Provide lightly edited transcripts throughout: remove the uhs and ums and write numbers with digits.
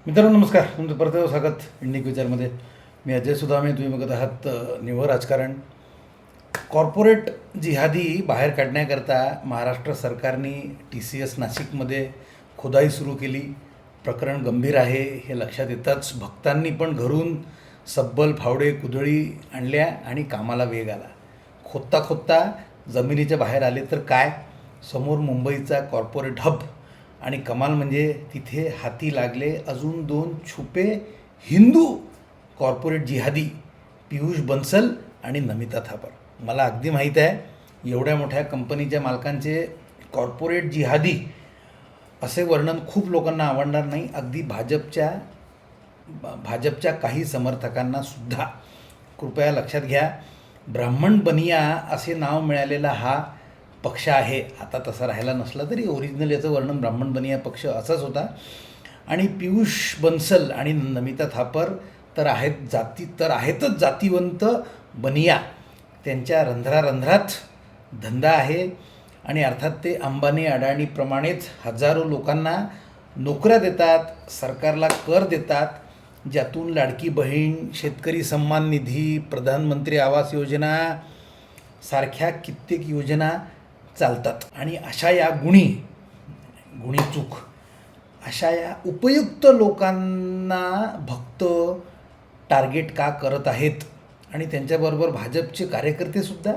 मित्रांनो नमस्कार. तुमचं परत स्वागत इंडिक विचारमध्ये. मी अजय सुदामे. तुम्ही बघत आहात निव्वळ राजकारण. कॉर्पोरेट जिहादी बाहेर काढण्याकरता महाराष्ट्र सरकारने TCS नाशिकमध्ये खोदाई सुरू केली. प्रकरण गंभीर आहे हे लक्षात येताच भक्तांनी पण घरून सब्बल फावडे कुदळी आणल्या आणि कामाला वेग आला. खोदता खोदता जमिनीच्या बाहेर आले तर काय, समोर मुंबईचा कॉर्पोरेट हब आणि कमाल म्हणजे तिथे हाती लागले अजून दोन छुपे हिंदू कॉर्पोरेट जिहादी, पियुष बन्सल आणि नमिता थापर. मला अगदी माहीत आहे एवढ्या मोठ्या कंपनीच्या मालकांचे कॉर्पोरेट जिहादी असे वर्णन खूप लोकांना आवडणार नाही, अगदी भाजपच्या काही समर्थकांना सुद्धा. कृपया लक्षात घ्या, ब्राह्मण बनिया असे नाव मिळालेला हा पक्ष आहे. आता तसा राहायला नसला तरी ओरिजिनल याचं वर्णन ब्राह्मण बनिया पक्ष असाच होता. आणि पियुष बन्सल आणि नमिता थापर तर आहेतच जातीवंत बनिया. त्यांच्या रंध्रात धंदा आहे आणि अर्थात ते अंबानी अडाणीप्रमाणेच हजारो लोकांना नोकऱ्या देतात, सरकारला कर देतात, ज्यातून लाडकी बहीण, शेतकरी सन्मान निधी, प्रधानमंत्री आवास योजना सारख्या कित्येक योजना चालतात. आणि अशा या अशा या उपयुक्त लोकांना भक्त टार्गेट का करत आहेत आणि त्यांच्याबरोबर भाजपचे कार्यकर्तेसुद्धा?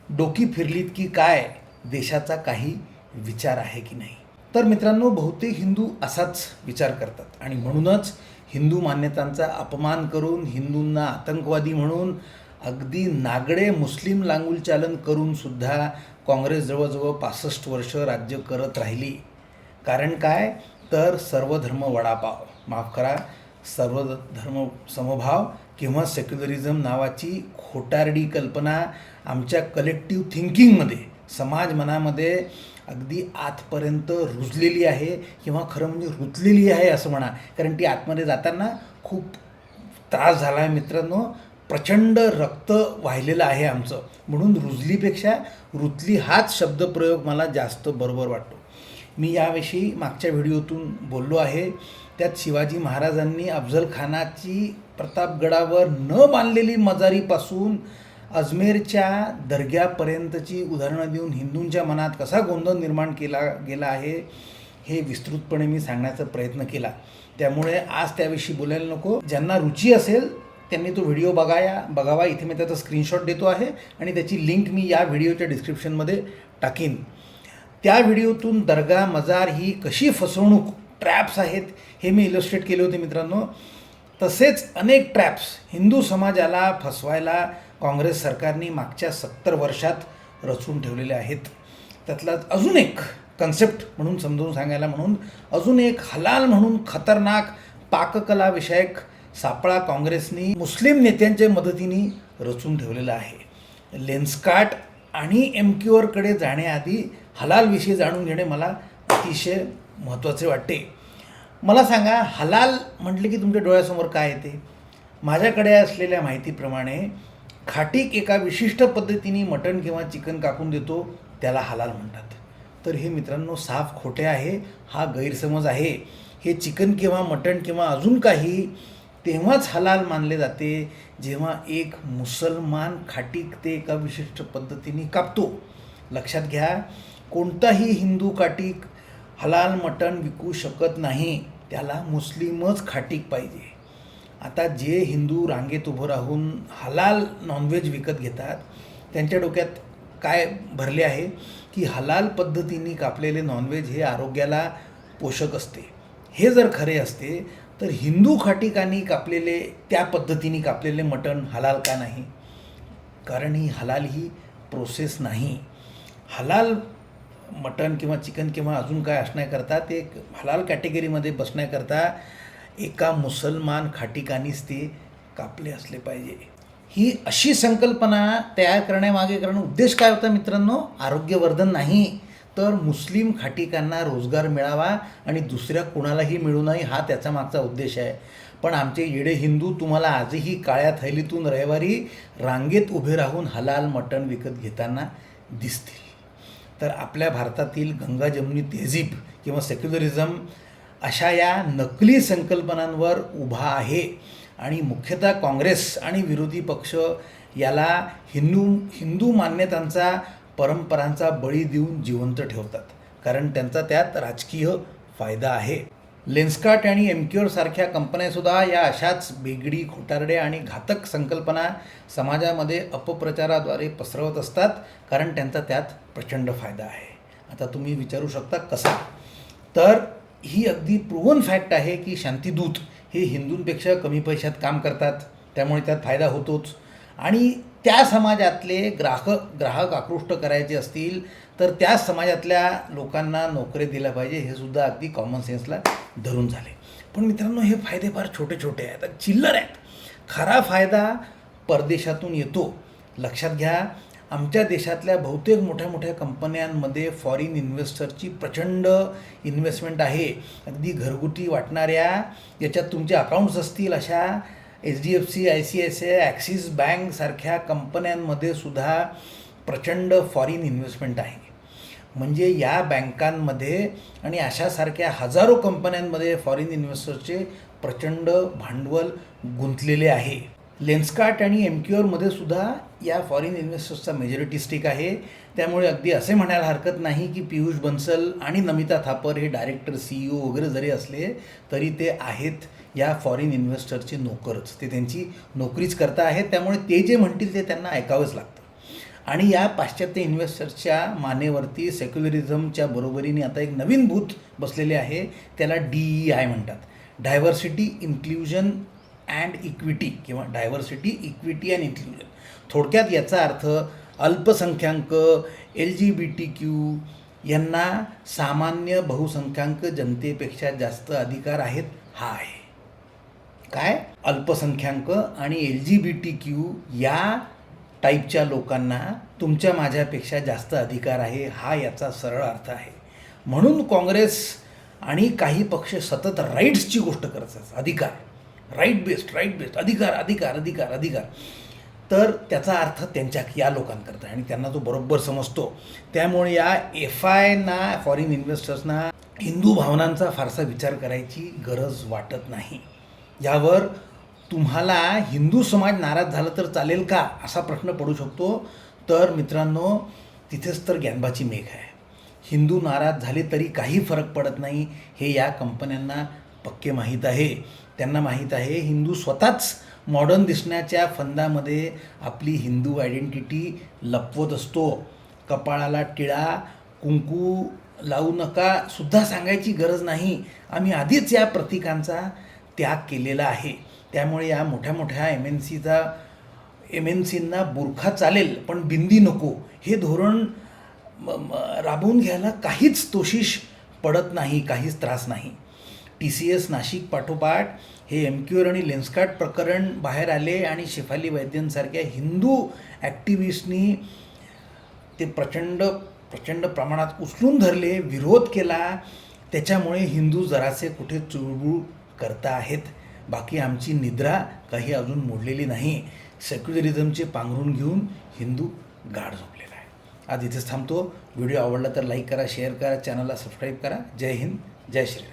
डोकी फिरलीत की काय, देशाचा काही विचार आहे की नाही? तर मित्रांनो, बहुतेक हिंदू असाच विचार करतात आणि म्हणूनच हिंदू मान्यतांचा अपमान करून, हिंदूंना आतंकवादी म्हणून, अगदी नागडे मुस्लिम लांगुलचालन करून सुद्धा काँग्रेस जवळजवळ 65 वर्ष राज्य करत राहिली. कारण काय, तर सर्वधर्म वडापाव, माफ करा, सर्वधर्म समभाव किंवा सेक्युलरिझम नावाची खोटारडी कल्पना आमच्या कलेक्टिव्ह थिंकिंगमध्ये, समाज मनामध्ये अगदी आतपर्यंत रुजलेली आहे, किंवा खरं म्हणजे रुतलेली आहे असं म्हणा. कारण ती आतमध्ये जाताना खूप त्रास झाला आहे मित्रांनो. प्रचंड रक्त वाहिलेलं आहे आमचं. म्हणून रुजलीपेक्षा रुतली हाच शब्दप्रयोग मला जास्त बरोबर वाटतो. मी याविषयी मागच्या व्हिडिओतून बोललो आहे. त्यात शिवाजी महाराजांनी अफजल खानाची प्रतापगडावर न बांधलेली मजारीपासून अजमेरच्या दर्ग्यापर्यंतची उदाहरणं देऊन हिंदूंच्या मनात कसा गोंधळ निर्माण केला गेला आहे हे विस्तृतपणे मी सांगण्याचा प्रयत्न केला. त्यामुळे आज त्याविषयी बोलायला नको. ज्यांना रुची असेल त्यांनी तो व्हिडिओ बघावा. इथे मी त्याचा स्क्रीनशॉट देतो आहे आणि त्याची लिंक मी या व्हिडिओच्या डिस्क्रिप्शनमध्ये टाकीन. त्या व्हिडिओतून दर्गा मजार ही कशी फसवणूक, ट्रॅप्स आहेत हे मी इलस्ट्रेट केले होते मित्रांनो. तसेच अनेक ट्रॅप्स हिंदू समाजाला फसवायला काँग्रेस सरकारने मागच्या 70 वर्षात रचून ठेवलेले आहेत. त्यातला अजून एक कन्सेप्ट म्हणून समजावून सांगायला म्हणून अजून एक हलाल म्हणून खतरनाक पाककला विषयक सापळा काँग्रेसनी मुस्लिम नेत्यांच्या मदतीने रचून ठेवलेला आहे. लेन्सकार्ट आणि MQRकडे जाण्याआधी हलालविषयी जाणून घेणे मला अतिशय महत्त्वाचे वाटते. मला सांगा, हलाल म्हटले की तुमच्या डोळ्यासमोर काय येते? माझ्याकडे असलेल्या माहितीप्रमाणे खाटीक एका विशिष्ट पद्धतीने मटण किंवा चिकन कापून देतो त्याला हलाल म्हणतात. तर हे मित्रांनो साफ खोटे आहे. हा गैरसमज आहे. हे चिकन किंवा मटण किंवा अजून काही तेव्हाच हलाल मानले जाते जेव्हा एक मुसलमान खाटीक ते एका विशिष्ट पद्धतीने कापतो. लक्षात घ्या, कोणताही हिंदू खाटीक हलाल मटण विकू शकत नाही, त्याला मुस्लिमच खाटीक पाहिजे. आता जे हिंदू रांगेत उभं राहून हलाल नॉनव्हेज विकत घेतात त्यांच्या डोक्यात काय भरले आहे की हलाल पद्धतीने कापलेले नॉनव्हेज हे आरोग्याला पोषक असते. हे जर खरे असते तर हिंदू खाटीकांनी कापलेले, त्या पद्धतीने कापलेले मटण हलाल का नाही? कारण ही हलाल ही प्रोसेस नाही. हलाल मटण किंवा चिकन किंवा अजून काय असण्याकरता, ते हलाल कॅटेगरीमध्ये बसण्याकरता एका मुसलमान खाटीकानीच ते कापले असले पाहिजे. ही अशी संकल्पना तयार करण्यामागे कारण उद्देश काय होता मित्रांनो? आरोग्यवर्धन नाही, तर मुस्लिम खाटीकांना रोजगार मिळावा आणि दुसऱ्या कोणालाही मिळू नये, हा त्याचा मागचा उद्देश आहे. पण आमचे येडे हिंदू तुम्हाला आजही काळ्या थैलीतून रविवारी रांगेत उभे राहून हलाल मटण विकत घेताना दिसतील. तर आपल्या भारतातील गंगा जमुनी तहजीब किंवा सेक्युलरिझम अशा या नकली संकल्पनांवर उभा आहे आणि मुख्यतः काँग्रेस आणि विरोधी पक्ष याला हिंदू मान्यतांचा परंपरांचा बळी देऊन जिवंत ठेवतात, कारण त्यांचा त्यात राजकीय फायदा आहे. लेन्सकार्ट आणि एमक्युअर सारख्या कंपन्यासुद्धा या अशाच बेगडी, खोटारडे आणि घातक संकल्पना समाजामध्ये अपप्रचाराद्वारे पसरवत असतात, कारण त्यांचा त्यात प्रचंड फायदा आहे. आता तुम्ही विचारू शकता कसा? तर ही अगदी प्रूव्हन फॅक्ट आहे की शांतीदूत हे हिंदूंपेक्षा कमी पैशात काम करतात, त्यामुळे त्यात फायदा होतोच. आणि त्या समाजातले ग्राहक आकृष्ट करायचे असतील तर त्या समाजातल्या लोकांना नोकरी दिल्या पाहिजे, हे सुद्धा अगदी कॉमन सेन्सला धरून झाले. पण मित्रांनो, हे फायदे फार छोटे छोटे आहेत, चिल्लर आहेत. खरा फायदा परदेशातून येतो. लक्षात घ्या, आमच्या देशातल्या बहुतेक मोठ्या मोठ्या कंपन्यांमध्ये फॉरेन इन्व्हेस्टरची प्रचंड इन्व्हेस्टमेंट आहे. अगदी घरगुती वाटणाऱ्या, याच्यात तुमचे अकाउंट्स असतील अशा HDFC, ICICI, ॲक्सिस बँकसारख्या कंपन्यांमध्ये सुद्धा प्रचंड फॉरेन इन्व्हेस्टमेंट आहे. म्हणजे या बँकांमध्ये आणि अशासारख्या हजारो कंपन्यांमध्ये फॉरेन इन्व्हेस्टरचे प्रचंड भांडवल गुंतलेले आहे. लेन्सकार्ट आणि एमक्युअरमध्ये सुद्धा या फॉरेन इन्व्हेस्टर्सचा मेजॉरिटी स्टेक आहे. त्यामुळे अगदी असे म्हणायला हरकत नाही की पियुष बन्सल आणि नमिता थापर हे डायरेक्टर, CEO वगैरे जरी असले तरी ते आहेत या फॉरेन इन्व्हेस्टरचे नोकरच. ते त्यांची नोकरीच करता आहेत, त्यामुळे ते जे म्हणतील ते त्यांना ऐकावंच लागतं. आणि या पाश्चात्य इन्व्हेस्टर्सच्या मानेवरती सेक्युलरिझमच्या बरोबरीने आता एक नवीन भूत बसलेले आहे, त्याला DEI म्हणतात, डायव्हर्सिटी, इन्क्ल्युजन अँड इक्विटी, किंवा डायव्हर्सिटी, इक्विटी अँड इन्क्ल्युजन. थोडक्यात याचा अर्थ अल्पसंख्याक, LGBTQ यांना सामान्य बहुसंख्याक जनतेपेक्षा जास्त अधिकार आहेत, हा आहे. काय? अल्पसंख्याक आणि LGBTQ या टाईपच्या लोकांना तुमच्या माझ्यापेक्षा जास्त अधिकार आहे, हा याचा सरळ अर्थ आहे. म्हणून काँग्रेस आणि काही पक्ष सतत राईट्सची गोष्ट करतात. अधिकार, राईट बेस्ड, अधिकार अधिकार अधिकार अधिकार. तर त्याचा अर्थ त्यांच्या या लोकांकरता, आणि त्यांना तो बरोबर समजतो. त्यामुळे या FIना, फॉरेन इन्व्हेस्टर्सना हिंदू भावनांचा फारसा विचार करायची गरज वाटत नाही. यावर तुम्हाला हिंदू समाज नाराज झाला तर चालेल का, असा प्रश्न पडू शकतो. तर मित्रांनो, तिथेच तर ग्यानबाची मेघ आहे. हिंदू नाराज झाले तरी काही फरक पडत नाही, हे या कंपन्यांना पक्के माहीत आहे. त्यांना माहीत आहे हिंदू स्वतःच मॉडर्न दिसण्याच्या फंदामध्ये आपली हिंदू आयडेंटिटी लपवत असतो. कपाळाला टिळा, कुंकू लावू नका सुद्धा सांगायची गरज नाही. आम्ही आधीच या प्रतीकांचा त्याग केलेला आहे. त्यामुळे या मोठ्या मोठ्या MNCंना बुरखा चालेल पण बिंदी नको, हे धोरण राबवून घ्यायला काहीच तोशिष पडत नाही, काहीच त्रास नाही. TCS नाशिक पाठोपाठ हे एमक्युअर आणि लेन्सकार्ट प्रकरण बाहेर आले आणि शेफाली वैद्यांसारख्या हिंदू ॲक्टिव्हिस्टनी ते प्रचंड प्रमाणात उचलून धरले, विरोध केला. त्याच्यामुळे हिंदू जरासे कुठे चुळबुळ करता आहेत. बाकी आमची निद्रा काही अजून मोडलेली नाही. सेक्युलरिझमचे पांघरून घेऊन हिंदू गाढ झोपलेला आहे. आज इथेच थांबतो. व्हिडिओ आवडला तर लाईक करा, शेअर करा, चॅनलला सबस्क्राईब करा. जय हिंद, जय श्रीराम.